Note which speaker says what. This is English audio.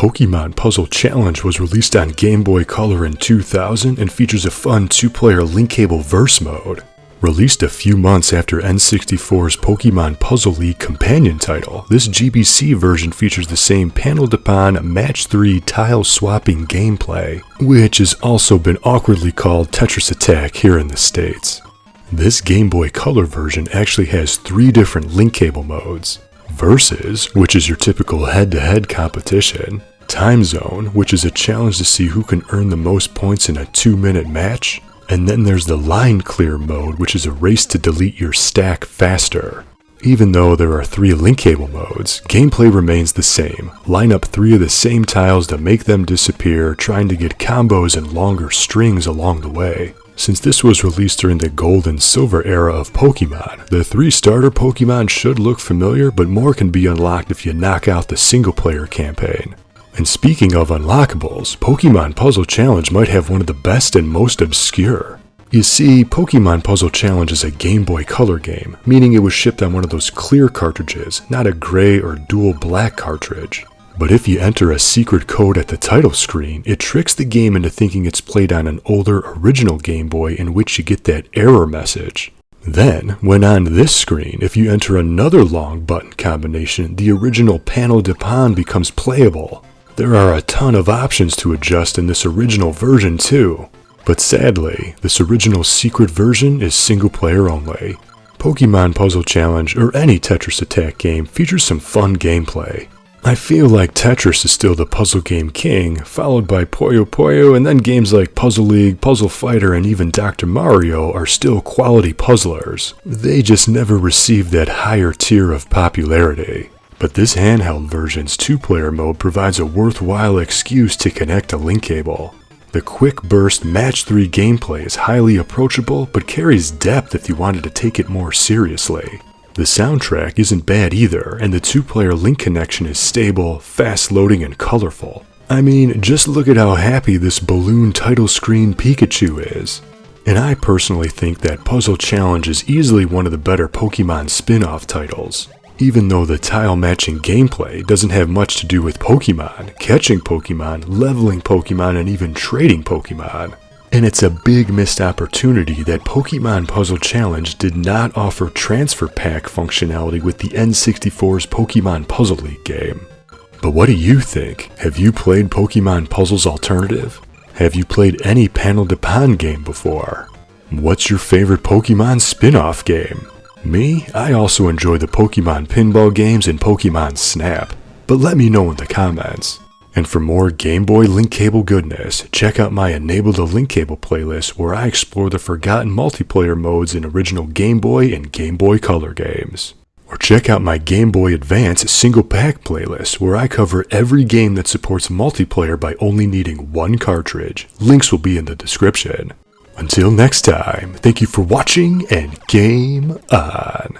Speaker 1: Pokemon Puzzle Challenge was released on Game Boy Color in 2000 and features a fun 2-player link-cable verse mode. Released a few months after N64's Pokemon Puzzle League companion title, this GBC version features the same Panel de Pon Match 3 tile-swapping gameplay, which has also been awkwardly called Tetris Attack here in the States. This Game Boy Color version actually has 3 different link cable modes. Versus, which is your typical head-to-head competition. Time Zone, which is a challenge to see who can earn the most points in a 2-minute match. And then there's the Line Clear mode, which is a race to delete your stack faster. Even though there are 3 link cable modes, gameplay remains the same. Line up 3 of the same tiles to make them disappear, trying to get combos and longer strings along the way. Since this was released during the gold and silver era of Pokemon, the 3 starter Pokemon should look familiar, but more can be unlocked if you knock out the single-player campaign. And speaking of unlockables, Pokemon Puzzle Challenge might have one of the best and most obscure. You see, Pokemon Puzzle Challenge is a Game Boy Color game, meaning it was shipped on one of those clear cartridges, not a gray or dual black cartridge. But if you enter a secret code at the title screen, it tricks the game into thinking it's played on an older original Game Boy in which you get that error message. Then, when on this screen, if you enter another long button combination, the original Panel de Pon becomes playable. There are a ton of options to adjust in this original version too. But sadly, this original secret version is single player only. Pokemon Puzzle Challenge, or any Tetris Attack game, features some fun gameplay. I feel like Tetris is still the puzzle game king, followed by Puyo Puyo, and then games like Puzzle League, Puzzle Fighter, and even Dr. Mario are still quality puzzlers. They just never received that higher tier of popularity. But this handheld version's 2-player mode provides a worthwhile excuse to connect a link cable. The quick burst Match 3 gameplay is highly approachable, but carries depth if you wanted to take it more seriously. The soundtrack isn't bad either, and the 2-player link connection is stable, fast loading, and colorful. I mean, just look at how happy this balloon title screen Pikachu is. And I personally think that Puzzle Challenge is easily one of the better Pokemon spin-off titles. Even though the tile matching gameplay doesn't have much to do with Pokemon, catching Pokemon, leveling Pokemon, and even trading Pokemon. And it's a big missed opportunity that Pokemon Puzzle Challenge did not offer transfer pack functionality with the N64's Pokemon Puzzle League game. But what do you think? Have you played Pokemon Puzzles Alternative? Have you played any Panel de Pon game before? What's your favorite Pokemon spin-off game? Me, I also enjoy the Pokemon pinball games and Pokemon Snap, but let me know in the comments. And for more Game Boy link cable goodness, check out my Enable the Link Cable playlist where I explore the forgotten multiplayer modes in original Game Boy and Game Boy Color games. Or check out my Game Boy Advance Single-Pak playlist where I cover every game that supports multiplayer by only needing 1 cartridge. Links will be in the description. Until next time, thank you for watching and game on!